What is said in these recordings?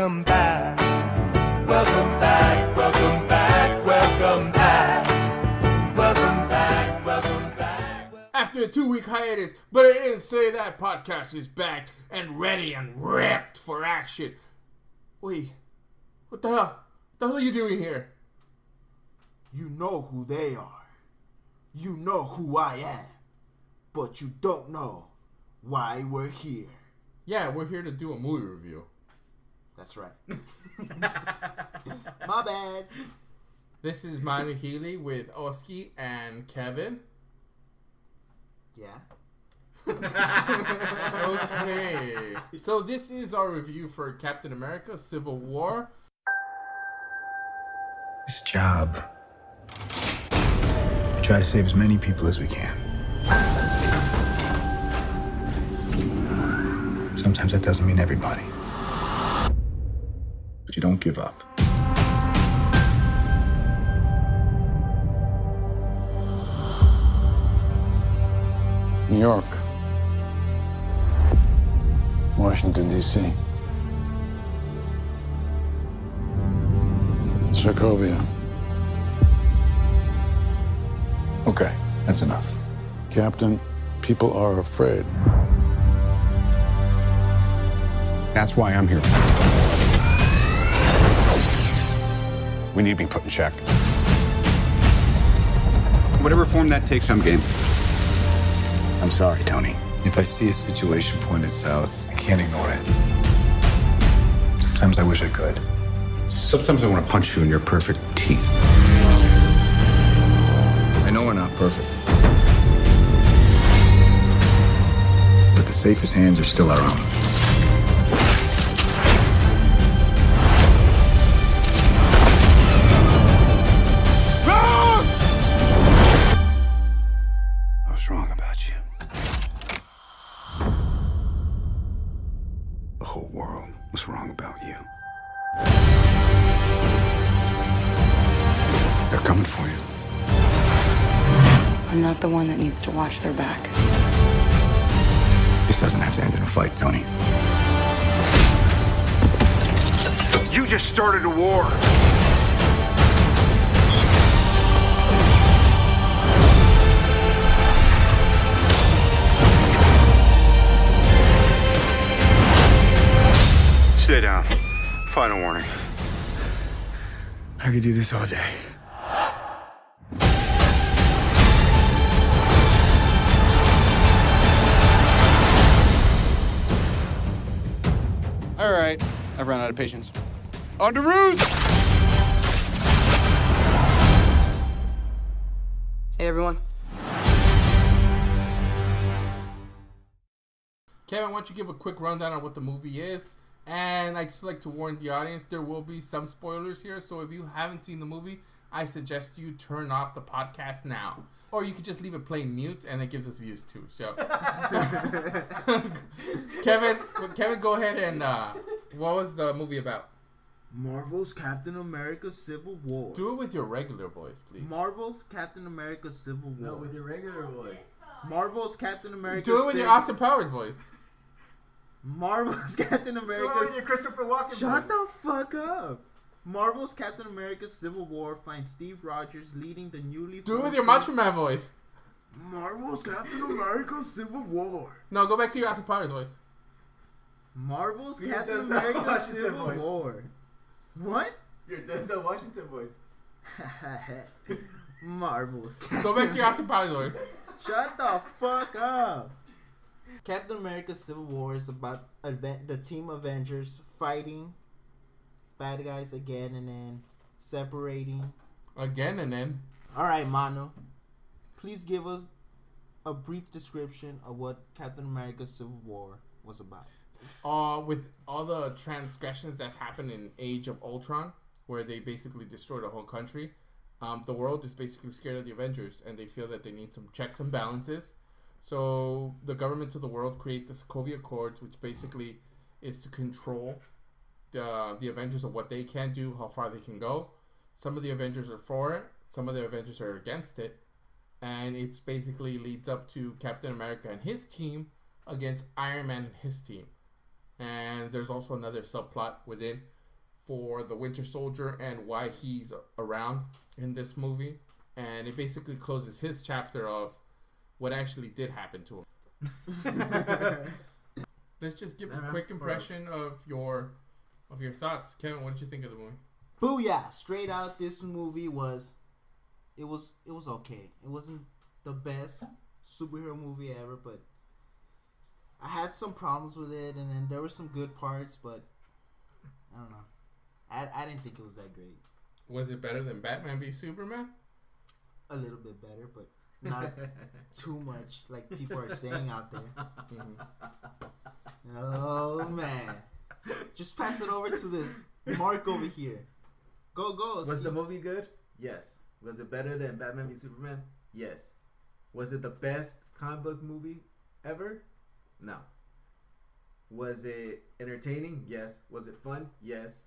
welcome back. Welcome back, welcome back, welcome back. Welcome back, welcome back. After a 2-week hiatus, But I Didn't Say That podcast is back and ready and ripped for action. Wait, what the hell? What the hell are you doing here? You know who they are. You know who I am. But you don't know why we're here. Yeah, we're here to do a movie review. That's right. My bad. This is Manu with Oski and Kevin. Yeah. Okay. So this is our review for Captain America Civil War. This job, we try to save as many people as we can. Sometimes that doesn't mean everybody. But you don't give up. New York, Washington, D.C., Sokovia. Okay, that's enough. Captain, people are afraid. That's why I'm here. We need to be put in check. Whatever form that takes, I'm game. I'm sorry, Tony. If I see a situation pointed south, I can't ignore it. Sometimes I wish I could. Sometimes I want to punch you in your perfect teeth. I know we're not perfect. But the safest hands are still our own. I was wrong about you. The whole world was wrong about you. They're coming for you. I'm not the one that needs to watch their back. This doesn't have to end in a fight, Tony. You just started a war. Stay down. Final warning. I could do this all day. All right, I've run out of patience. On to roost! Hey, everyone. Kevin, why don't you give a quick rundown on what the movie is? And I'd just like to warn the audience, there will be some spoilers here. So if you haven't seen the movie, I suggest you turn off the podcast now. Or you could just leave it playing mute, and it gives us views too. So, Kevin, go ahead and what was the movie about? Marvel's Captain America Civil War. Do it with your regular voice, please. Marvel's Captain America Civil War. No, with your regular voice. Marvel's Captain America Do it with your Austin Powers voice. Marvel's Captain America. Do it with your Christopher Walken Shut voice. the fuck up. Marvel's Captain America Civil War finds Steve Rogers leading the newly Do it with your Macho Man voice. Marvel's Captain America Civil War. No, go back to your Austin Powers voice. Marvel's Your Captain Denzel America Washington Civil voice. War. What? Your Denzel Washington voice. Marvel's Go back to your Austin Powers voice. Shut the fuck up. Captain America Civil War is about the team Avengers fighting bad guys again and then separating. Again and then. Alright, Manu. Please give us a brief description of what Captain America Civil War was about. With all the transgressions that's happened in Age of Ultron, where they basically destroyed a whole country, the world is basically scared of the Avengers, and they feel that they need some checks and balances. So the governments of the world create the Sokovia Accords, which basically is to control the Avengers of what they can do, how far they can go. Some of the Avengers are for it, some of the Avengers are against it, and it's basically leads up to Captain America and his team against Iron Man and his team. And there's also another subplot within for the Winter Soldier and why he's around in this movie, and it basically closes his chapter of what actually did happen to him. Let's just give a quick impression of your thoughts. Kevin, what did you think of the movie? Booyah! Straight out, this movie was okay. It wasn't the best superhero movie ever, but I had some problems with it, and then there were some good parts, but I don't know. I didn't think it was that great. Was it better than Batman v Superman? A little bit better, but not too much like people are saying out there. Oh man, just pass it over to this Mark over here. Go. Was the movie good? Yes. Was it better than Batman v Superman? Yes. Was it the best comic book movie ever? No. Was it entertaining? Yes. Was it fun? Yes.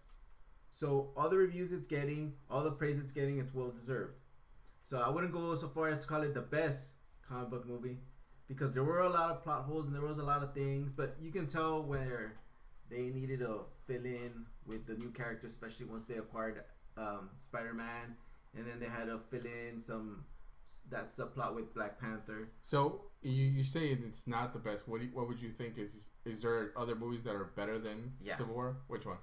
So all the reviews it's getting, all the praise it's getting, it's well deserved. So I wouldn't go so far as to call it the best comic book movie, because there were a lot of plot holes and there was a lot of things, but you can tell where they needed to fill in with the new characters, especially once they acquired Spider-Man, and then they had to fill in that subplot with Black Panther. So you say it's not the best. What would you think is there other movies that are better than Civil War? Which one?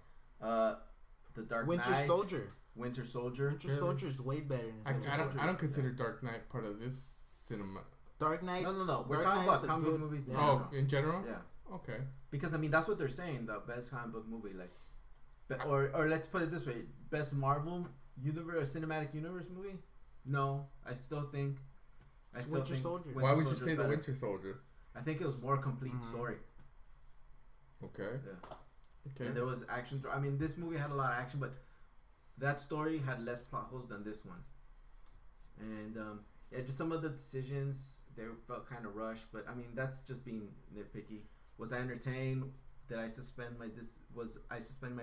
The Dark Winter Knight. Soldier. Winter Soldier. Winter Soldier is way better than Civil War. I don't consider Dark Knight part of this cinema. Dark Knight. No. We're Dark talking Knight's about a comic book good- movies. yeah. Oh, in general? Yeah. Okay. Because I mean that's what they're saying, the best comic book movie, like, or let's put it this way, best Marvel universe or cinematic universe movie. No, I still think. Winter Soldier. Why would you Soldier's say the better. Winter Soldier? I think it was more complete story. Okay. Yeah. Okay. And there was action. I mean, this movie had a lot of action, but that story had less plot holes than this one. And yeah, just some of the decisions they felt kind of rushed. But I mean, that's just being nitpicky. Was I entertained? Did I suspend my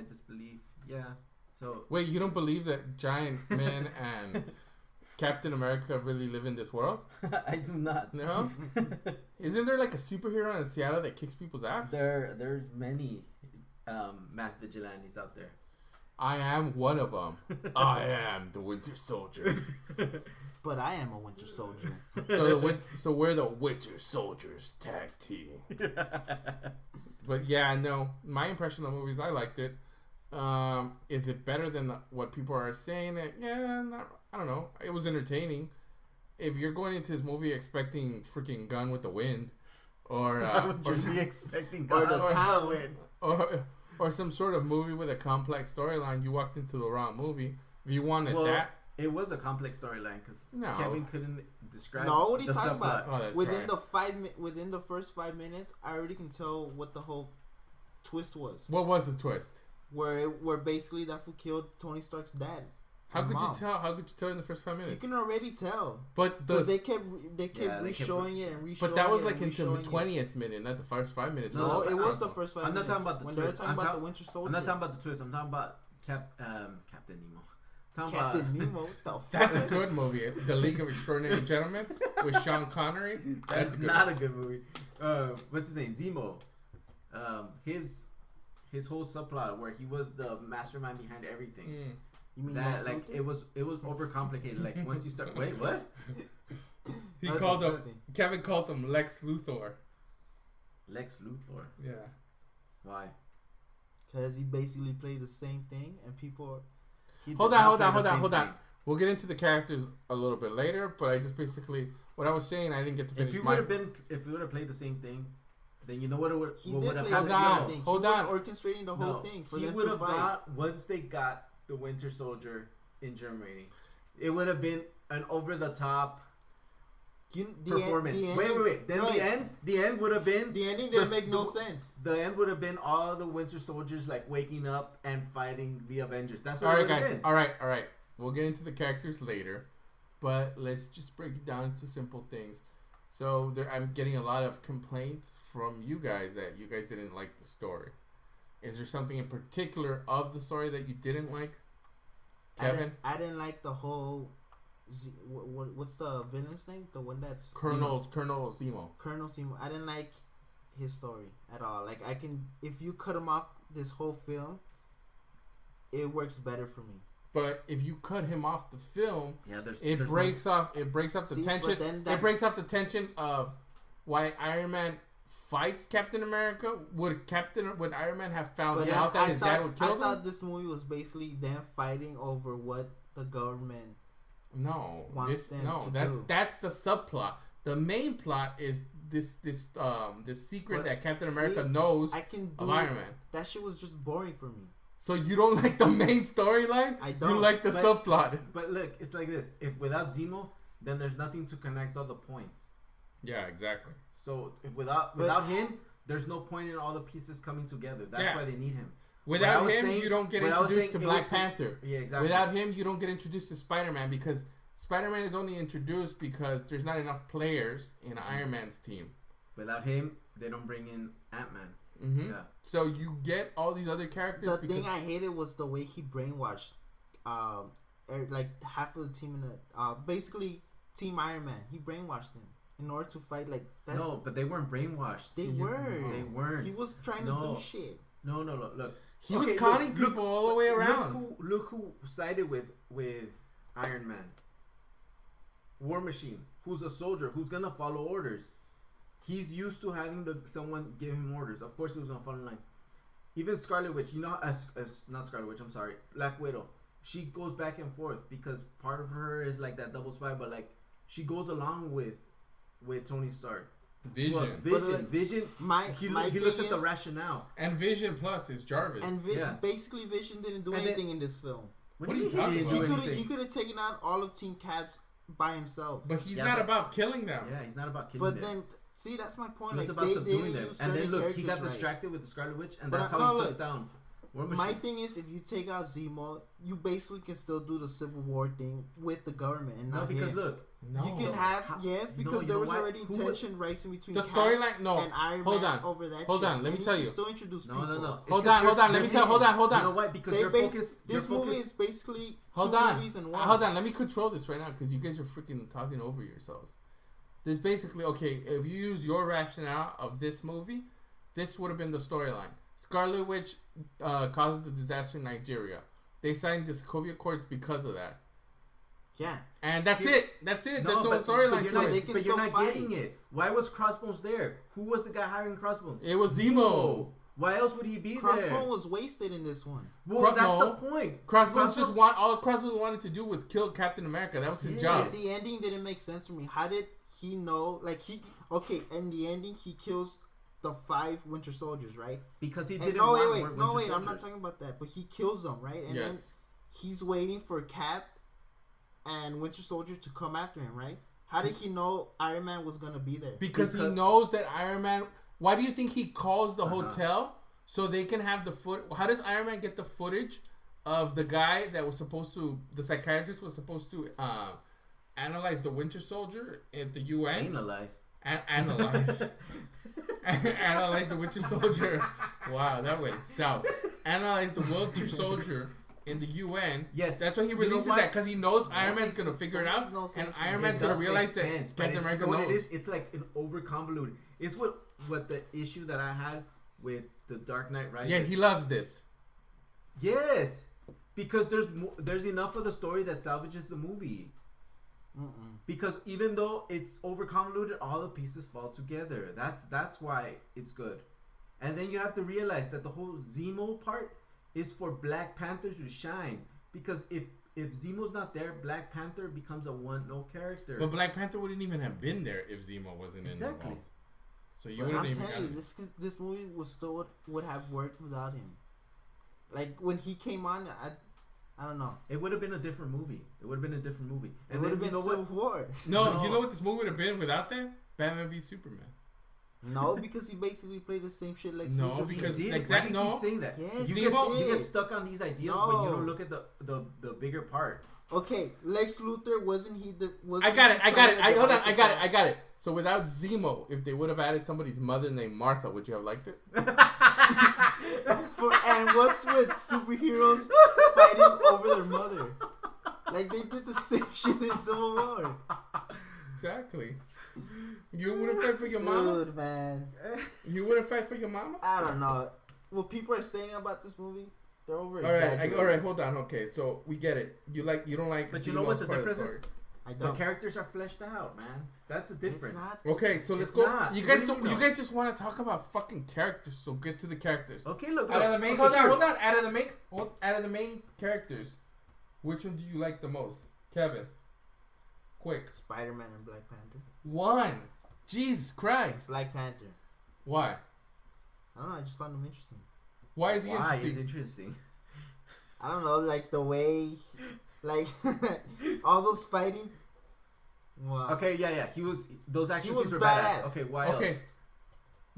disbelief? Yeah. So Wait, you don't believe that Giant Man and Captain America really live in this world? I do not. No? Isn't there like a superhero in Seattle that kicks people's ass? There's many mass vigilantes out there. I am one of them. I am the Winter Soldier. But I am a Winter Soldier. So we're the Winter Soldiers tag team. But yeah, no. My impression of the movies, I liked it. Is it better than what people are saying? Yeah, I don't know. It was entertaining. If you're going into this movie expecting freaking Gun with the Wind, or be expecting Or the Town. or some sort of movie with a complex storyline, you walked into the wrong movie. If you wanted that, it was a complex storyline because No. Kevin couldn't describe. No, what are you the talking subplot. about? Oh, that's within right. within the first 5 minutes, I already can tell what the whole twist was. What was the twist? Where basically that fool killed Tony Stark's dad. How and could mom. you tell? How could you tell in the first 5 You minutes? can already tell. But Because they they kept kept re-showing it and re-showing it. but that was and like into the re-showing it. 20th minute, not the first 5 minutes. No, No, it was the I'm first 5 not minutes. talking about the when twist. they were talking about the Winter Soldier. I'm not talking about the twist. I'm talking about Captain Nemo. Captain Nemo. What the fuck? That's a good movie. The League of Extraordinary Gentlemen with Sean Connery. That's a good not a good movie. What's his name? Zemo. His whole subplot where he was the mastermind behind everything. You mean That Lex like Luthor? it was overcomplicated. Like once you start, wait, what? He Nothing, called him. nothing. Kevin called him Lex Luthor. Lex Luthor. Yeah. Why? Because he basically played the same thing, and people. He did Hold not on. play the same thing. We'll get into the characters a little bit later, but I just basically what I was saying. I didn't get to finish. If you would have played the same thing, then you know what it would He what did would have play the happened. same thing. Hold he on. was orchestrating the whole No, thing for he them would to have fight. got once they got the Winter Soldier in Germany. It would have been an over the top performance. Wait. Then the end would have been The ending didn't make no sense. The end would have been all the Winter Soldiers like waking up and fighting the Avengers. That's what All it right, would have guys. been. All right. We'll get into the characters later, but let's just break it down into simple things. So I'm getting a lot of complaints from you guys that you guys didn't like the story. Is there something in particular of the story that you didn't like, Kevin? I didn't like the whole. What's the villain's name? The one that's Colonel Zemo. Colonel Zemo. I didn't like his story at all. Like if you cut him off this whole film, it works better for me. But if you cut him off the film, Yeah, it breaks off the See, tension. but then It breaks off the tension of why Iron Man fights Captain America. Would Iron Man have found But out that his dad would kill I him? thought this movie was basically them fighting over what the government. No, wants them to do. that's the subplot. The main plot is this secret But that Captain America see, knows I can do of Iron Man. That shit was just boring for me. So you don't like the main storyline? I don't. You like the But- subplot. But look, it's like this. If without Zemo, then there's nothing to connect all the points. Yeah, exactly. So if without him, there's no point in all the pieces coming together. That's why they need him. Without What I was him, saying- you don't get what I was introduced to saying, it Black was- Panther. Yeah, exactly. Without him, you don't get introduced to Spider-Man because Spider-Man is only introduced because there's not enough players in Iron Man's team. Without him, they don't bring in Ant-Man. Mm-hmm. Yeah. So you get all these other characters. The because thing I hated was the way he brainwashed, like half of the team in the basically Team Iron Man. He brainwashed them in order to fight like that. No, but they weren't brainwashed. They were. They weren't. He was trying to do shit. No. Look. he was conning people all the way around. Look who sided with Iron Man. War Machine, who's a soldier, who's gonna follow orders. He's used to having someone give him orders. Of course, he was gonna follow in line. Even Scarlet Witch, you know, as not Scarlet Witch, I'm sorry, Black Widow. She goes back and forth because part of her is like that double spy, but like she goes along with Tony Stark. Vision. Vision. But, Vision. He looks at the rationale. And Vision Plus is Jarvis. And basically, Vision didn't do anything in this film. What are you talking about? He could have taken out all of Team Cap's by himself. But he's not about killing them. Yeah, he's not about killing them. But then, see, that's my point. It's like, about they subduing them. use And then certain look, he got characters distracted with the Scarlet Witch, and But that's no, how he look, took down War Machine. My thing is, if you take out Zemo, you basically can still do the Civil War thing with the government and not No, because him. look, you can have because there was already tension rising between the Cap storyline. No, and Iron hold Man on. over that. Hold shit. on, let me And tell can you. Still introduce No. people. Hold on. Let me tell. Hold on. You know why? Because you're focused. This movie is basically Hold two on. movies in one. Hold on. Let me control this right now because you guys are freaking talking over yourselves. There's basically if you use your rationale of this movie, this would have been the storyline. Scarlet Witch caused the disaster in Nigeria. They signed the Sokovia Accords because of that. Yeah. And that's it. That's it. There's no but storyline to it. But you're not getting it. Why was Crossbones there? Who was the guy hiring Crossbones? It was Zemo. Why else would he be there? Crossbones was wasted in this one. Well, that's the point. Crossbones all Crossbones wanted to do was kill Captain America. That was his job. The ending didn't make sense for me. How did he know? Like in the ending, he kills the 5 Winter Soldiers, right? Because he didn't. Wait. I'm not talking about that. But he kills them, right? And then he's waiting for Cap and Winter Soldier to come after him, right? How did he know Iron Man was gonna be there? Because he knows that Iron Man. Why do you think he calls the hotel so they can have the foot? How does Iron Man get the footage of the guy that was supposed to? The psychiatrist was supposed to analyze the Winter Soldier at the UN. Analyze. Analyze the Winter Soldier. Wow, that went south. Analyze the Winter Soldier in the UN. Yes, that's why he releases that because he knows Iron Man's gonna figure it out, and Iron Man's gonna realize that Captain America knows. It's like an over convoluted. It's what the issue that I had with the Dark Knight Rises. Yeah, he loves this. Yes, because there's enough of the story that salvages the movie. Because even though it's over convoluted, all the pieces fall together. That's why it's good. And then you have to realize that the whole Zemo part is for Black Panther to shine. Because if Zemo's not there, Black Panther becomes a one-note character. But Black Panther wouldn't even have been there if Zemo wasn't involved. So you wouldn't even. I'm telling you, this movie would have worked without him. Like when he came on, I don't know. It would have been a different movie. And it would have been Civil War. No, you know what this movie would have been without that? Batman v Superman. No, because he basically played the same shit like no, Luthor. because exactly. No, keep saying that. Yes, you get stuck on these ideas when you don't look at the bigger part. Okay, Lex Luthor wasn't he the? I got it. I got it. So without Zemo, if they would have added somebody's mother named Martha, would you have liked it? And what's with superheroes fighting over their mother? Like they did the same shit in Civil War. Exactly. You wouldn't fight for your mama? Dude, man. You wouldn't fight for your mama? I don't know. What people are saying about this movie, They're over. All right, hold on. Okay, so we get it. You don't like. But you know what the Zemo's part of difference is? story. I The don't. characters are fleshed out, man. That's the difference. It's not. Okay, so let's It's go. not. You What guys do don't. you You know? guys just want to talk about fucking characters. So get to the characters. Okay, look. Out of the main. okay, Hold on. here. Hold on. Out of the main characters, which one do you like the most, Kevin? Quick. Spider-Man and Black Panther. One. Jesus Christ. Black Panther. Why? I don't know. I just found him interesting. Why is he Why interesting? is interesting? I don't know, like the way, like all those fighting. Wow. Okay, yeah. He was. Those action He was scenes were badass. badass. Okay, why Okay. else?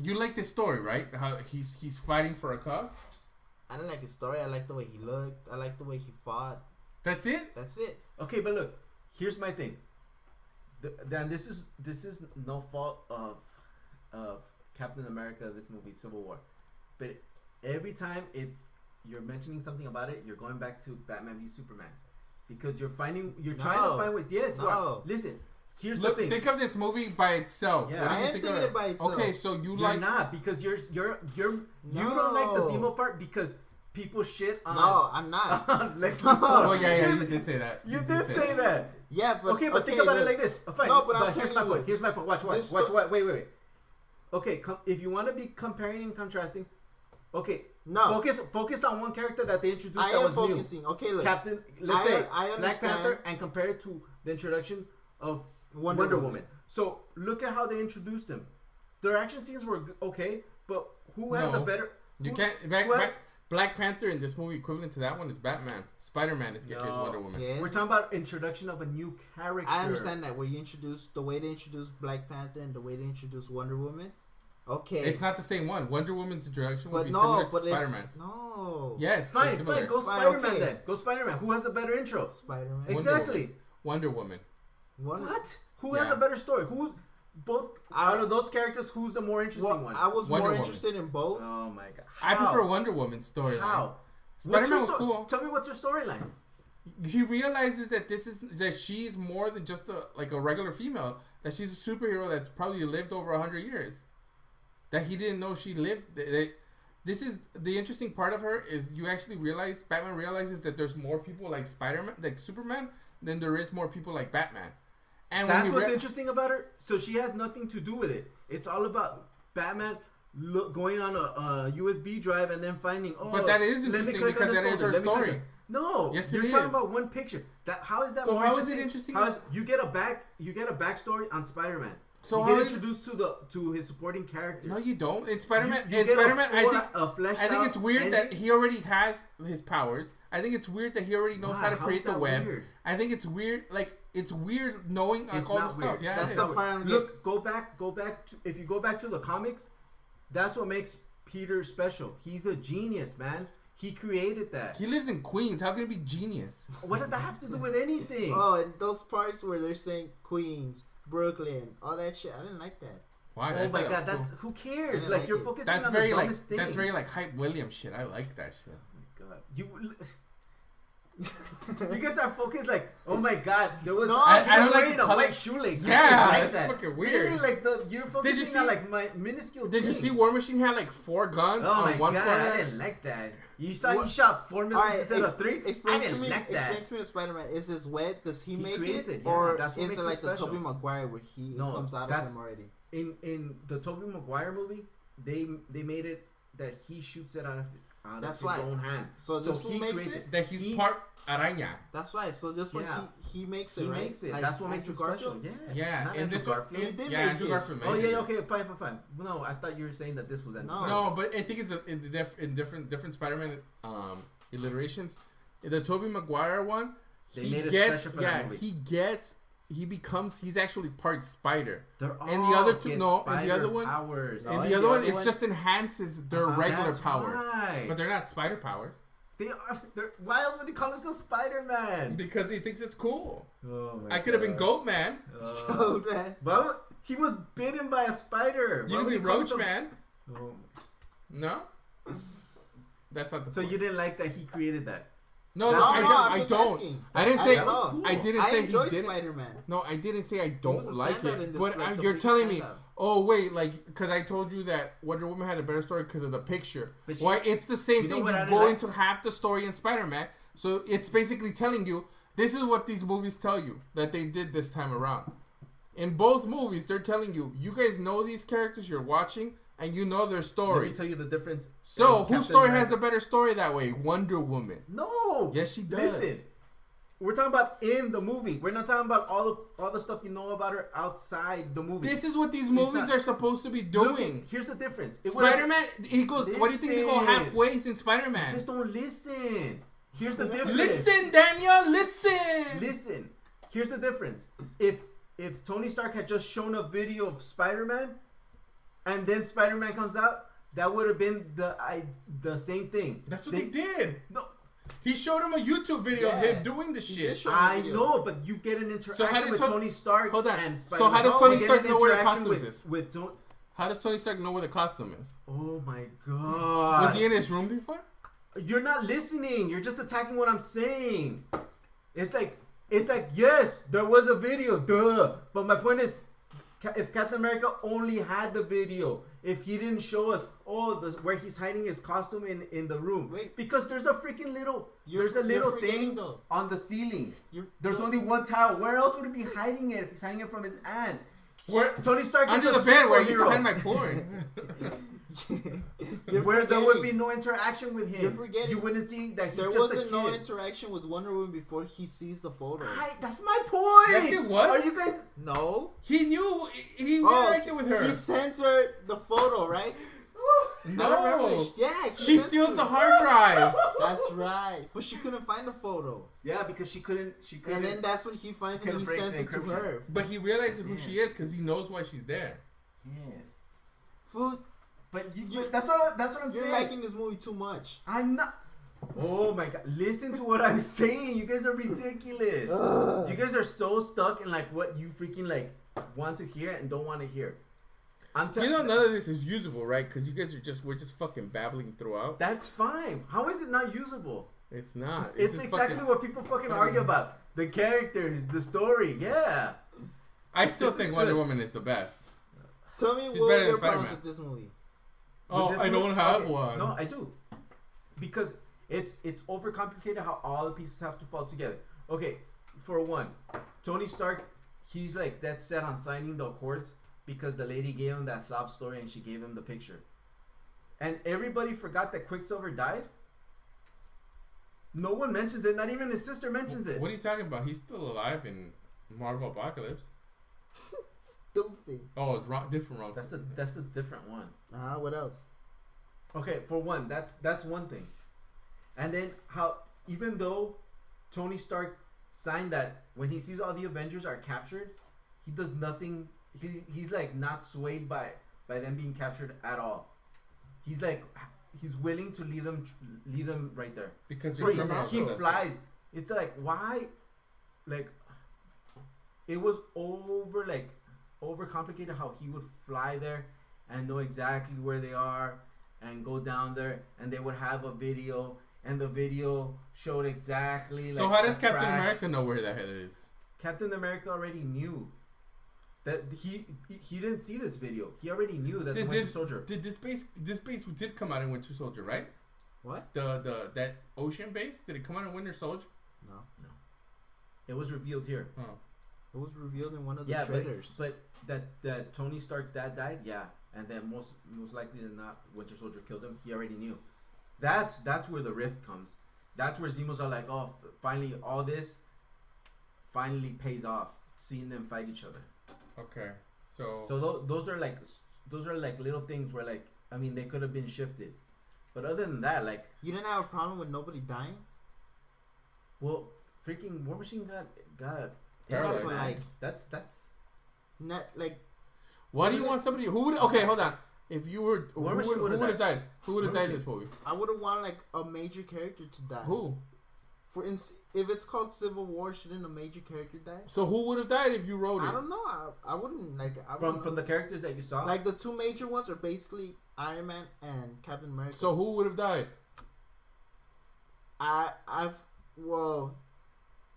You like this story, right? How he's fighting for a cause. I didn't like his story. I like the way he looked. I like the way he fought. That's it. That's it. Okay, but look. Here's my thing. Then this is no fault of Captain America. This movie, Civil War, but every time you're mentioning something about it, you're going back to Batman v Superman, because you're trying to find ways. Yes, you are. Listen, here's the thing. Think of this movie by itself. Yeah. What do I you am think thinking of it by itself. Okay, so you You're like not, because you don't like the Zemo part because people shit on. No, I'm not. Lex Oh Luthor. yeah, you did say that. You did say that. Yeah, but Okay, but think about it look. like this. Fine. No, but I'm here's telling my you, point. Here's my point. Watch. this Wait. Okay, if you want to be comparing and contrasting, okay, No. focus on one character that they introduced I that am was focusing. new. Okay, look. Captain, let's say I Black understand. Panther, and compare it to the introduction of Wonder Wonder Woman. Woman. So look at how they introduced them. Their action scenes were okay, but who has No. a better? You who- can't. who has- Black Panther in this movie equivalent to that one is Batman. Spider-Man is Wonder Woman. Yeah. We're talking about introduction of a new character. I understand that where you introduce the way they introduced Black Panther and the way they introduced Wonder Woman. Okay. It's not the same one. Wonder Woman's introduction would but be no, similar to but Spider-Man's. it's no. Yes, they're Fine, similar. go Fine, Spider-Man okay. then. Go Spider-Man. Who has a better intro? Spider-Man. Wonder Exactly. Wonder Woman. What? Who Yeah. has a better story? Who? Both out of those characters, who's the more interesting Well, one? I was Wonder more Woman. interested in both. Oh my god! I How? prefer Wonder Woman's storyline. How? Spider-Man What's was your cool. Tell me what's your storyline. He realizes that she's more than just a regular female. That she's a superhero that's probably lived over 100 years. That he didn't know she lived. This is the interesting part of her is you actually realize Batman realizes that there's more people like Spider-Man, like Superman, than there is more people like Batman. And That's when what's interesting about her. So she has nothing to do with it. It's all about Batman going on a USB drive and then finding. Oh, But that is let me interesting click on because this that is folder. her Let me click story. on- No, Yes, you're it talking is. about one picture. How is that? So more how is interesting? it interesting? How is, you get a backstory on Spider-Man. So you how get is- introduced to his supporting characters. No, you don't. In Spider-Man, You get I think it's weird that he already has his powers. I think it's weird that he already knows Why? how to How create is the that web. weird? I think it's weird. Like it's weird knowing It's all the not stuff. weird. Yeah, That's it the is. fun. Look, go back. If you go back to the comics, that's what makes Peter special. He's a genius, man. He created that. He lives in Queens. How can it be genius? What does that have to do with anything? Oh, and those parts where they're saying Queens, Brooklyn, all that shit. I didn't like that. Why? I Oh thought my that was god, that's cool. who cares? I didn't Like like you're it. focusing That's on very the like dumbest things. that's very like hype Williams shit. I like that shit. Oh my god, you guys are focused like, oh my god, there was. No, I I don't like wearing the a color- white shoelace. Yeah, I didn't like that's that. fucking weird. Really, like you're focusing you see- on like my minuscule. Did you things. see War Machine had like 4 guns Oh my on one god, corner? I didn't like that. You saw What? he shot 4 missiles Alright, instead of 3. I explain to didn't me. like that. Explain to me the Spider-Man. Is this wet? Does he make creates it, it, yeah, or that's what is makes it it like the special. Tobey Maguire where he No, comes out of that's- him already? In the Tobey Maguire movie, they made it that he shoots it out of That's his why. own hand. So this one makes creates it? That he's part araña. That's right. So this one Yeah. he makes it. He right? makes it. Like That's what makes it Andrew special. Garfield? Yeah. Yeah, Not in Andrew this one, Garfield. He did yeah, make Andrew it. Garfield made Oh yeah, it. okay, fine. No, I thought you were saying that this was Andrew. No. No, but I think it's in different Spider-Man iterations. In the Tobey Maguire one, They he made it gets special for that movie. he's actually part spider. They're And the all other two- get no, and the spider other one- powers. No, And and the other one other is one- just enhances their regular That's powers, right. but they're not spider powers They are. Why else would he call himself Spider-Man? because he thinks it's cool. Oh my I could have been God. Goat Man. Oh man. But he was bitten by a spider. You Why could would be he call Roach himself- Man. Oh. No, that's not the. So point. you didn't like that he created that? No, No, I no, don't. I'm I just don't. asking. I didn't say. know. I didn't I say he enjoy didn't. Spider-Man. No, I didn't say I was don't a like standout it. in this, But like, the you're big telling me, standout. oh wait, like because I told you that Wonder Woman had a better story because of the picture. But Why? It's the same you know thing. what I You didn't go like? into half the story in Spider-Man, so it's basically telling you this is what these movies tell you that they did this time around. In both movies, they're telling you, you guys know these characters you're watching, and you know their Let me stories. tell you the difference. So, in whose Captain story America. has the better story that way? Wonder Woman. No. Yes, she does. Listen, we're talking about in the movie. We're not talking about all the stuff you know about her outside the movie. This is what these movies not- are supposed to be Look, doing. here's the difference. It would've- Spider-Man, he goes. What do you think they go Listen. halfway in You Spider-Man? just don't listen. Here's the difference. Listen, Daniel, listen. Listen. Here's the difference. If Tony Stark had just shown a video of Spider-Man, and then Spider-Man comes out, that would have been the same thing. That's what they did. No, He showed him a YouTube video of Yeah. him doing the He shit. did show I video. know, but you get an interaction with Tony Stark Hold on. and So Spider-Man. how does No, Tony you get Stark an know where the interaction costumes with- is? with Tony- How does Tony Stark know where the costume is? Oh my god. Was he in his room before? You're not listening. You're just attacking what I'm saying. It's like yes, there was a video, duh. But my point is, if Captain America only had the video, if he didn't show us, where he's hiding his costume in the room, Wait. because there's a freaking little, You're forgetting, thing though. on the ceiling. There's no. only one tile. Where else would he be hiding it if he's hiding it from his aunt? Where? Tony Stark Under is the a bed where I used to superhero. hide my porn. Where there would be no interaction with him. You're forgetting. You wouldn't see that he's There just wasn't a no kid. interaction with Wonder Woman before he sees the photo. That's my point. Yes, it was. Are you guys? No. He knew. He interacted with her. He sends her the photo, right? I don't remember. No. Yeah, he She sends steals her. the hard drive. That's right. But she couldn't find the photo. Yeah, because she couldn't. And then that's when he finds it and he Couldn't break sends the it to encryption. her. But he realizes who she is because he knows why she's there. Yes. Food, But that's what I'm you're saying. liking this movie too much. I'm not. Oh my god! Listen to what I'm saying. You guys are ridiculous. You guys are so stuck in like what you freaking like want to hear and don't want to hear. You know none of this is usable, right? Because you guys we're just fucking babbling throughout. That's fine. How is it not usable? It's not. It's just exactly fucking- what people fucking argue about. The characters, the story. Yeah. I still This think is Wonder good. Woman is the best. Tell me She's what better than your problems Spider-Man. with this movie. Oh, With this I movie? don't have Okay. one. No, I do. Because it's overcomplicated how all the pieces have to fall together. Okay, for one, Tony Stark, he's like dead set on signing the Accords because the lady gave him that sob story and she gave him the picture. And everybody forgot that Quicksilver died. No one mentions it. Not even his sister mentions it. What are you talking about? He's still alive in Marvel Apocalypse. Stupid. Oh, it's wrong, different wrong. That's a different one. What else? Okay, for one, that's one thing. And then how even though Tony Stark signed that, when he sees all the Avengers are captured, he does nothing. He's like not swayed by them being captured at all. He's like he's willing to leave them right there. because So they're he criminals. flies. It's like why, like it was over complicated how he would fly there and know exactly where they are and go down there and they would have a video and the video showed exactly. So like, how does a Captain crash. America know where the hell it is? Captain America already knew that he didn't see this video. He already knew that the Winter Soldier. Did this base did come out in Winter Soldier, right? What? That ocean base, did it come out in Winter Soldier? No. It was revealed here. Oh. It was revealed in one of the Yeah, trailers. but that Tony Stark's dad died, yeah, and then most likely than not, Winter Soldier killed him. He already knew. That's where the rift comes. That's where Zemos are like, oh, finally, all this finally pays off. Seeing them fight each other. Okay. So those are like little things where like I mean they could have been shifted, but other than that, like You didn't have a problem with nobody dying? well, freaking War Machine got Paralyzed. But like, that's not like. why do you want somebody who would? Okay, hold on. If you were, who War Machine would would've have died? Who would have War died in this movie? I would have wanted like a major character to die. Who? For instance, if it's called Civil War, shouldn't a major character die? So who would have died if you wrote it? I don't know. I wouldn't like. from the characters that you saw. like the two major ones are basically Iron Man and Captain America. So who would have died? Well,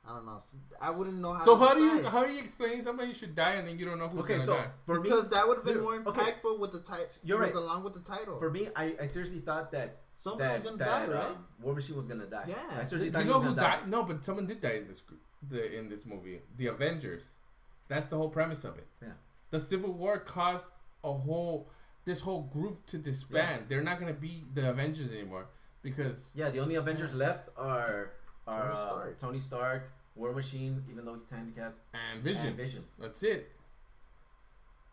I don't know. I wouldn't know how. So to decide. how do you explain somebody should die and then you don't know who's gonna die? for Because me, that would have been dude, more impactful with the title. You're right. Along with the title. For me, I seriously thought that Someone was gonna die, right? War Machine was gonna die. Yeah. I seriously You thought know he was who gonna die. died? No, but someone did die in this movie. The Avengers. That's the whole premise of it. Yeah. The Civil War caused this whole group to disband. They're not gonna be the Avengers anymore because Yeah, the only Avengers left are Tony Tony Stark, War Machine, even though he's handicapped, and Vision. and Vision. That's it.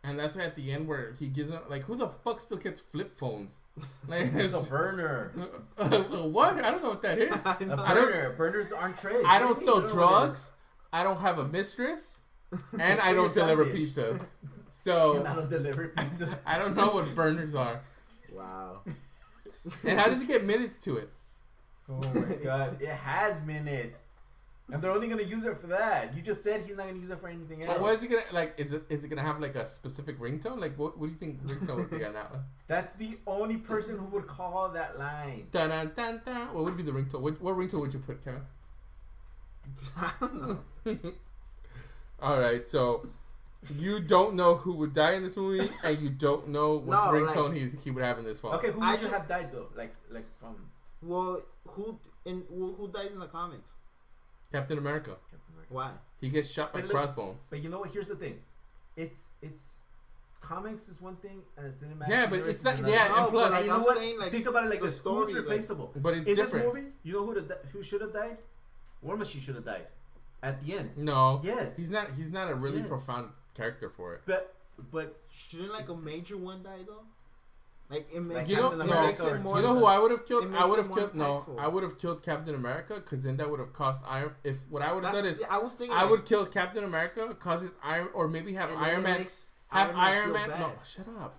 And that's why at the end where he gives them like, who the fuck still gets flip phones? Like, It's a burner. what? I don't know what that is. A burner. Burners aren't trade. I don't sell know what it drugs. I don't have a mistress, and I don't deliver Sandwich. pizzas. is. So I don't deliver pizzas. I don't know what burners are. Wow. And how does he get minutes to it? Oh my god, it has minutes, and they're only gonna use it for that. You just said he's not gonna use it for anything else. But what is he gonna like? Is it gonna have like a specific ringtone? Like what do you think ringtone would be on that one? That's the only person who would call that line. Dun, dun, dun, dun. What would be the ringtone? What ringtone would you put, Kevin? I don't know. All right, so you don't know who would die in this movie, and you don't know what No, ringtone like- he would have in this film. Okay, who I would you just- have died though? Like from Well, who dies in the comics? Captain America. Why? He gets shot by But look- crossbone. But you know what? Here's the thing. It's comics is one thing and cinematic. Yeah, but universe it's is not. another. Yeah, No, and but plus, like, you know I'm what? saying, like, think about it like the this. story, Who's like- replaceable? but it's in different. this movie, you know who should have died? War Machine should have died at the end. No. Yes. He's not. He's not a really Yes. profound character for it. But Shouldn't like a major one die though? Like it Like makes You know, Captain it no. makes it or- more. You know who I would have killed? it I makes would it have more killed. No, impactful. I would have killed Captain America because then that would have cost Iron. If what I would have done is I was thinking. I like, would kill Captain America, cause his Iron, or maybe have and then Iron it Man. makes Have Iron feel Man. bad. No, shut up.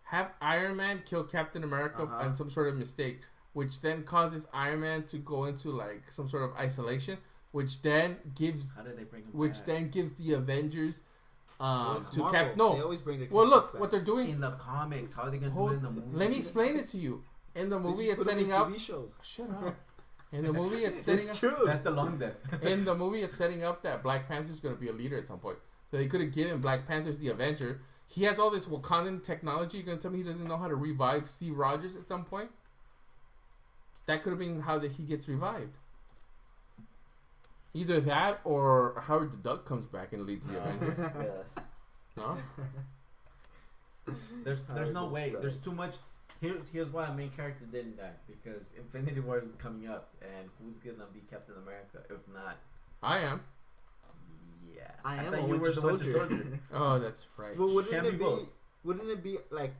Have Iron Man kill Captain America Uh-huh. and some sort of mistake, which then causes Iron Man to go into like some sort of isolation, which then gives how did they bring him which back? then gives the Avengers Well, it's to Marvel. Cap. They No, always bring the well characters look back. what they're doing. in the comics, how are they gonna do Hold, it in the movie? let me explain it to you. In the They movie, just it's put them in setting up. TV shows. Shut up. In the movie, it's setting It's up. true. That's the long death. In the movie, it's setting up that Black Panther's going to be a leader at some point. So they could have given Black Panther's the Avenger. He has all this Wakandan technology. You're going to tell me he doesn't know how to revive Steve Rogers at some point? That could have been how he gets revived. Either that or Howard the Duck comes back and leads the Avengers. No? There's no way. Duck. There's too much. Here's why a main character didn't die, because Infinity War is coming up, and who's gonna be Captain America if not? I am. Yeah, I am thought a you were Winter the Winter Soldier. Oh, that's right. But Can't be both. wouldn't it be like,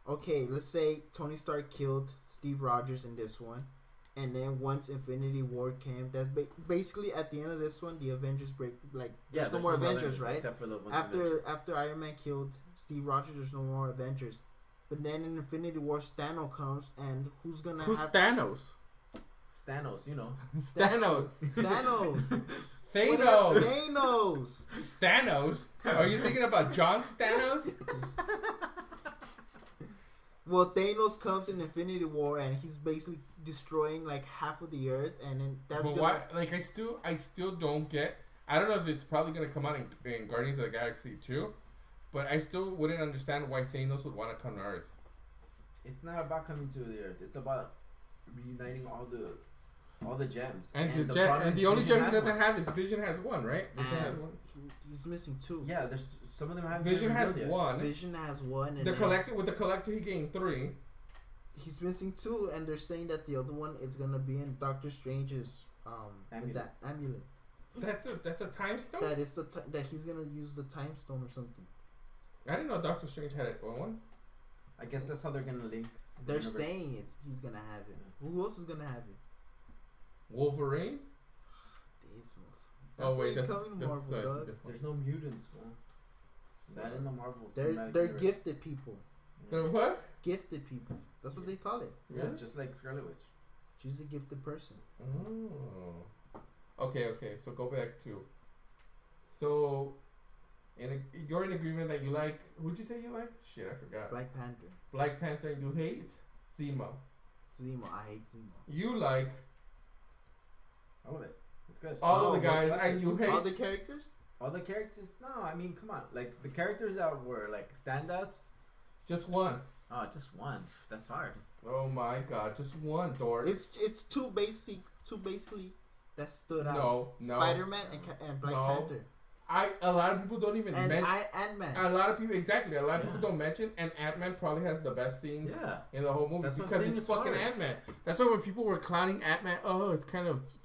okay, let's say Tony Stark killed Steve Rogers in this one, and then once Infinity War came, that's basically at the end of this one, the Avengers break. Like, there's no more Avengers, right? Except for the ones you mentioned. After Iron Man killed Steve Rogers, there's no more Avengers. But then in Infinity War, Thanos comes, and who's gonna Who's have Thanos? Thanos, you know. Thanos. Thanos. Thanos. Thanos. Thanos? Are you thinking about John Thanos? Well, Thanos comes in Infinity War, and he's basically destroying like half of the Earth, and then that's But gonna. why? Like, I still don't get. I don't know if it's probably gonna come out in Guardians of the Galaxy 2, but I still wouldn't understand why Thanos would want to come to Earth. It's not about coming to the Earth. It's about reuniting all the gems. And the the problem is only Vision gem he has doesn't one. have is Vision has one, right? Vision has one. He's missing two. Yeah, there's some of them have Vision has one. Vision has one, and The then collector he gained 3. he's missing two, and they're saying that the other one is gonna be in Doctor Strange's Amulet. that amulet. That's a time stone. That is that he's gonna use the time stone or something. I didn't know Doctor Strange had it one. I guess that's how they're gonna link. the They're universe. saying he's gonna have it. Who else is gonna have it? Wolverine. This one. Oh wait, why that's you coming, that's Marvel, a dog. different There's no mutants, man. Not in the Marvel. They're Cinematic Universe. gifted people. The what? Gifted people. That's what they call it. Yeah, just like Scarlet Witch. She's a gifted person. Oh. Okay. So go back to. So, you're in agreement that you like. Who'd you say you liked? Shit, I forgot. Black Panther. Black Panther. You hate Zemo. Zemo. I hate Zemo. You like All of it. It's good. All of the guys you hate. All the characters? All the characters? No, I mean, come on. Like, the characters that were, like, standouts? Just one. Oh, just one. That's hard. Oh my god, just one, Dork. It's two basically that stood out. No. Spider-Man and Black Panther. A lot of people don't even mention Ant-Man. A lot of people people don't mention, and Ant-Man probably has the best scenes in the whole movie. That's because it's fucking Ant-Man. That's why when people were clowning Ant-Man,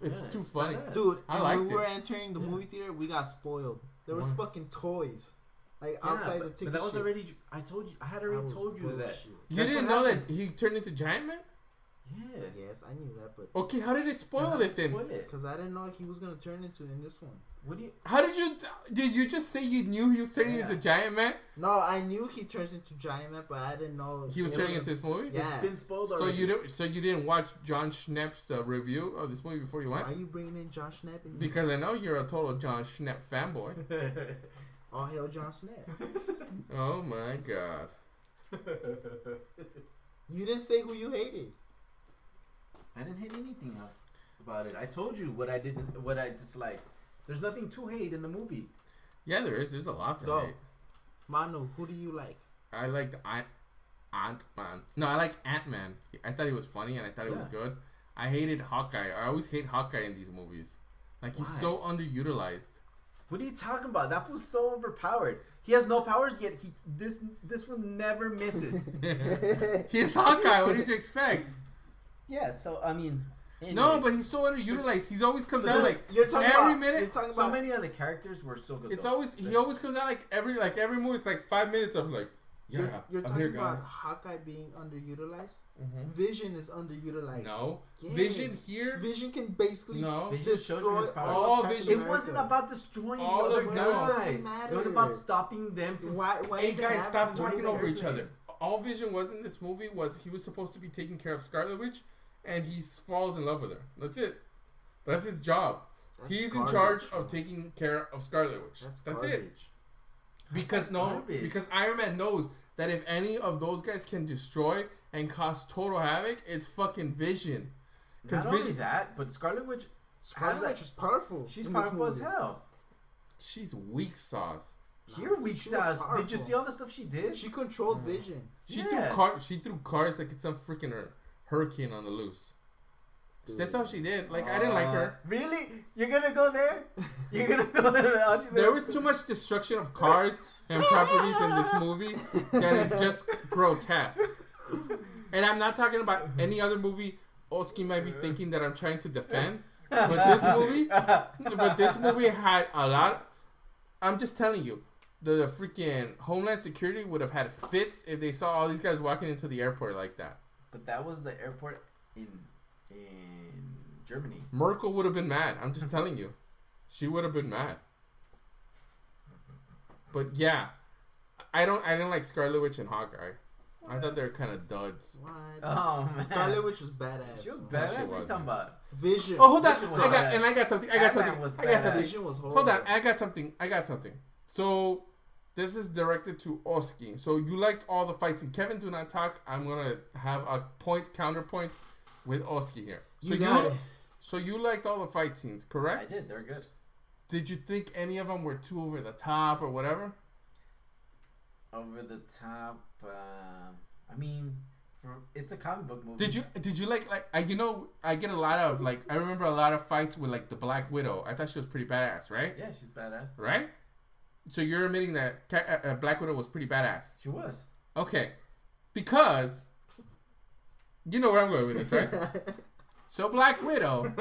it's too funny. Dude, when we were entering the movie theater, we got spoiled. There were fucking toys. Like outside the ticket. But that was already. I had already told you that. You didn't know that he turned into Giant Man? Yes, I knew that, but okay, how did it spoil it then? Because I didn't know he was gonna turn into in this one. How did you just say you knew he was turning into Giant Man? No, I knew he turns into Giant Man, but I didn't know he was turning into this movie. Yeah, it's been spoiled already. So you didn't watch John Schnapp's review of this movie before you went? Why are you bringing in John Schnapp? Because I know you're a total John Schnapp fanboy. All hail John Schnapp. Oh my god. You didn't say who you hated. I didn't hate anything about it. I told you what I disliked. There's nothing to hate in the movie. Yeah, there is. There's a lot to hate. Manu, who do you like? I liked Ant-Man. No, I like Ant-Man. I thought he was funny and I thought he was good. I hated Hawkeye. I always hate Hawkeye in these movies. Like, he's so underutilized. What are you talking about? That was so overpowered. He has no powers, yet this one never misses. He's Hawkeye. What did you expect? Yeah, so, I mean... Anyways. No, but he's so underutilized. He's always comes out like every minute. You're talking so many of the characters were so good. It's always he always comes out like every movie. It's like 5 minutes of like you're talking about Hawkeye being underutilized. Mm-hmm. Vision is underutilized. No, yes. Vision can basically destroy all Vision. It wasn't about destroying all the other guys. It was about stopping them. Why hey guys, stop talking over each other. All Vision was in this movie was he was supposed to be taking care of Scarlet Witch. And he falls in love with her. That's it. That's his job. He's in charge of taking care of Scarlet Witch. That's it. Because because Iron Man knows that if any of those guys can destroy and cause total havoc, it's fucking Vision. Not only that, but Scarlet Witch is powerful. She's powerful as hell. She's weak sauce. You're weak sauce. Did you see all the stuff she did? She controlled Vision. She threw cars like it's some freaking hurricane on the loose. Dude. That's all she did. Like, I didn't like her. Really? You're gonna go there? You're gonna go there? There was too much destruction of cars and properties in this movie that is just grotesque. And I'm not talking about any other movie Oski might be thinking that I'm trying to defend. But this movie had a lot. I'm just telling you, the freaking Homeland Security would have had fits if they saw all these guys walking into the airport like that. But that was the airport in Germany. Merkel would have been mad. I'm just telling you. She would have been mad. But yeah, I didn't like Scarlet Witch and Hawkeye. What? I thought they were kind of duds. What? Oh man, Scarlet Witch was badass. She was badass. What are you talking about? Vision. Oh, hold on. I got something. Vision was horrible. Hold on. I got something. So this is directed to Oski. So you liked all the fights, and Kevin, do not talk. I'm gonna have a counterpoint with Oski here. So you liked all the fight scenes, correct? I did. They're good. Did you think any of them were too over the top or whatever? Over the top. I mean, it's a comic book movie. Did you like I get a lot of I remember a lot of fights with like the Black Widow. I thought she was pretty badass, right? Yeah, she's badass. Right? So you're admitting that Black Widow was pretty badass. She was. Okay. Because you know where I'm going with this, right? So Black Widow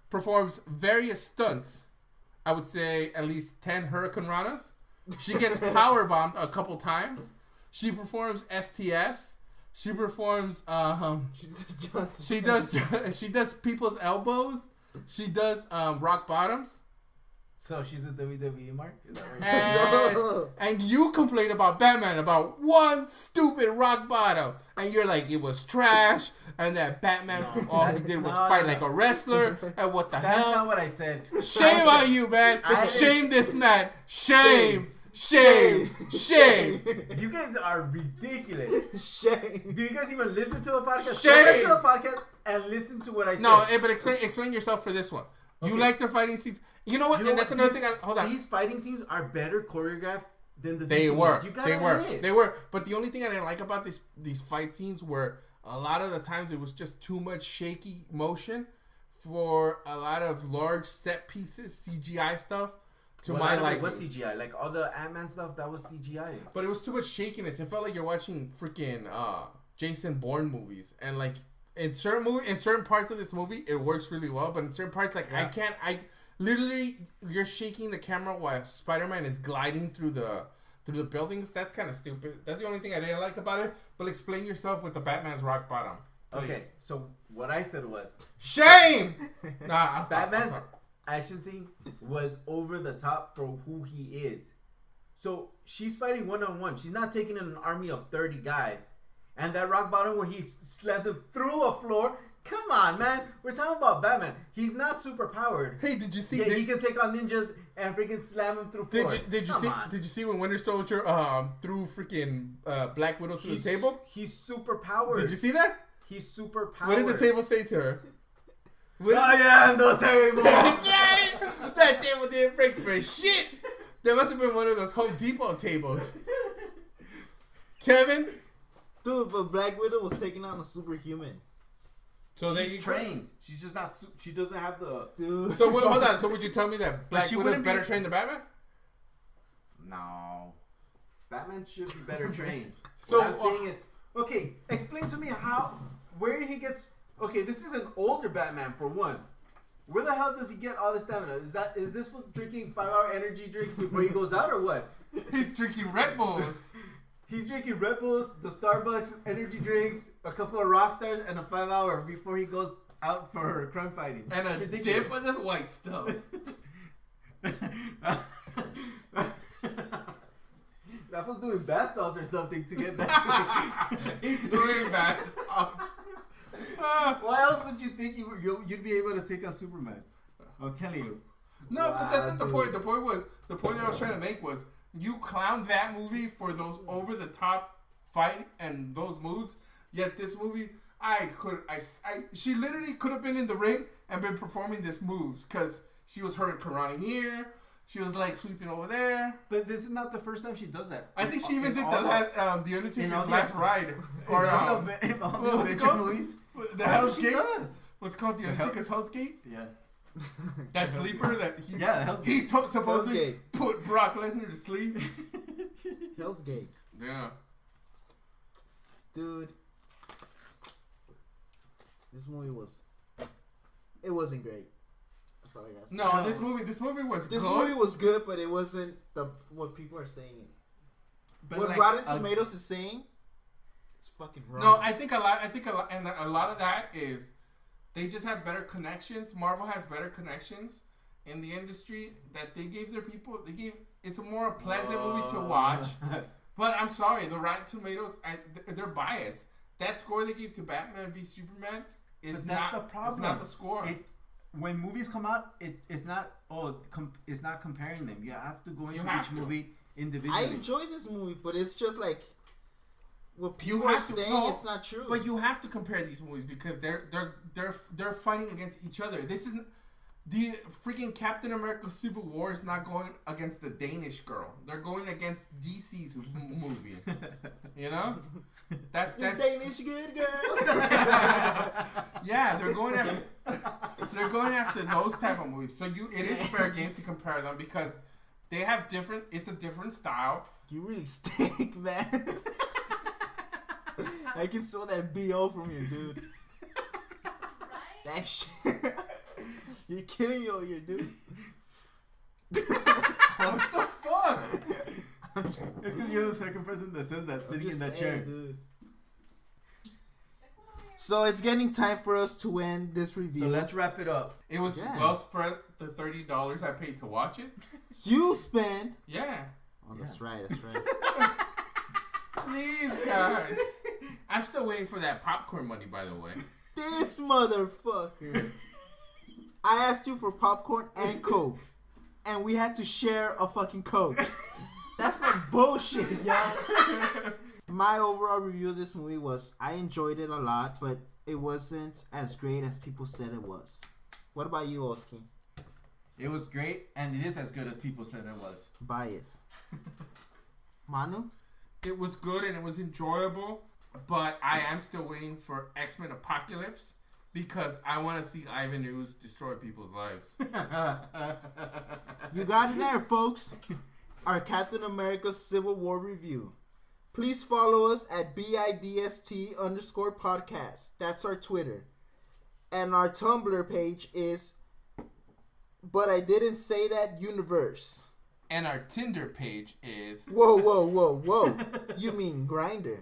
performs various stunts. I would say at least 10 Hurricane Ranas. She gets power bombed a couple times. She performs STFs. She performs she does people's elbows. She does rock bottoms. So she's a WWE mark? Is that right? And you complain about Batman about one stupid rock bottom. And you're like, it was trash. And that Batman all he did was fight like a wrestler. And what the hell? That's not what I said. Shame on you, man. Shame this man. Shame. Shame. You guys are ridiculous. Shame. Do you guys even listen to the podcast? Shame. Listen to the podcast and listen to what I said. No, but explain yourself for this one. You like their fighting scenes. You know what? And that's another thing. Hold on. These fighting scenes are better choreographed than the They DC were. ones. You gotta admit. They were. But the only thing I didn't like about these fight scenes were a lot of the times it was just too much shaky motion for a lot of large set pieces, CGI stuff. To my liking. What CGI? Like all the Ant-Man stuff, that was CGI. But it was too much shakiness. It felt like you're watching freaking Jason Bourne movies. And like in certain parts of this movie, it works really well. But in certain parts, like I literally you're shaking the camera while Spider-Man is gliding through the buildings. That's kind of stupid. That's the only thing I didn't like about it. But explain yourself with the Batman's rock bottom. Please. Okay, so what I said was shame. Nah, Batman's action scene was over the top for who he is. So she's fighting one-on-one. She's not taking in an army of 30 guys. And that rock bottom where he slams him through a floor. Come on, man. We're talking about Batman. He's not super powered. Hey, did you see? Yeah, he can take on ninjas and freaking slam him through floors. Did you see when Winter Soldier threw freaking Black Widow through the table? He's super powered. Did you see that? He's super powered. What did the table say to her? I am the table. That's right. That table didn't break for shit. There must have been one of those Home Depot tables. Kevin? Dude, but Black Widow was taking on a superhuman. So she's trained. She's just not. She doesn't have the. Dude. So hold on. So would you tell me that Black Widow's better trained than Batman? No. Batman should be better trained. So what I'm saying is, okay, explain to me where he gets. Okay, this is an older Batman for one. Where the hell does he get all the stamina? Is this for drinking 5-hour energy drinks before he goes out or what? He's drinking Red Bulls. He's drinking Red Bulls, the Starbucks energy drinks, a couple of Rockstars, and a 5-hour before he goes out for crime fighting. And a dip with this white stuff. That was doing bath salts or something to get that. He's doing bath salts. Why else would you think you'd be able to take on Superman? I'm telling you. No, but that's not the point. The point that I was trying to make was you clowned that movie for those over the top fight and those moves. Yet this movie, she literally could have been in the ring and been performing these moves because she was hurting karate here. She was like sweeping over there. But this is not the first time she does that. I think she even did the Undertaker's last ride. Or what's it called? Movies. The Hell's Gate. What's called the Undertaker's Hell's Gate? Yeah. That sleeper that he supposedly put Brock Lesnar to sleep. Hell's Gate. Yeah. Dude. This movie it wasn't great. That's all I got to say. No, this movie was good. This movie was good, but it wasn't what people are saying. But what Rotten Tomatoes is saying, it's fucking wrong. No, I think a lot, and a lot of that is they just have better connections. Marvel has better connections in the industry that they gave their people. It's a more pleasant movie to watch. But I'm sorry, the Rotten Tomatoes, they're biased. That score they gave to Batman v Superman is not the problem. It's not the score. When movies come out, it's not it's not comparing them. You have to go into each movie individually. I enjoy this movie, but it's just like what people are saying. It's not true. But you have to compare these movies because they're fighting against each other. This isn't the freaking Captain America Civil War is not going against the Danish girl. They're going against DC's movie. You know? That's Danish good girl. Yeah, they're going after those type of movies. So it is fair game to compare them because they have it's a different style. You really stink, man. I can smell that BO from you, dude. That shit. You're killing me over here, dude. What the fuck? It's because you're the second person that says that sitting in that chair. Dude. So it's getting time for us to end this review. So let's wrap it up. It was well spent, the $30 I paid to watch it. You spent. Yeah. Oh, that's right. That's right. Please, guys. I'm still waiting for that popcorn money, by the way. This motherfucker. I asked you for popcorn and Coke. And we had to share a fucking Coke. That's some bullshit, y'all. My overall review of this movie was I enjoyed it a lot, but it wasn't as great as people said it was. What about you, Oski? It was great, and it is as good as people said it was. Bias. Manu? It was good and it was enjoyable, but I am still waiting for X-Men Apocalypse because I want to see Ivan Ooze destroy people's lives. You got it there, folks. Our Captain America Civil War review. Please follow us at BIDST_podcast. That's our Twitter. And our Tumblr page is butIDidn'tSayThat universe. And our Tinder page is... Whoa. You mean Grindr.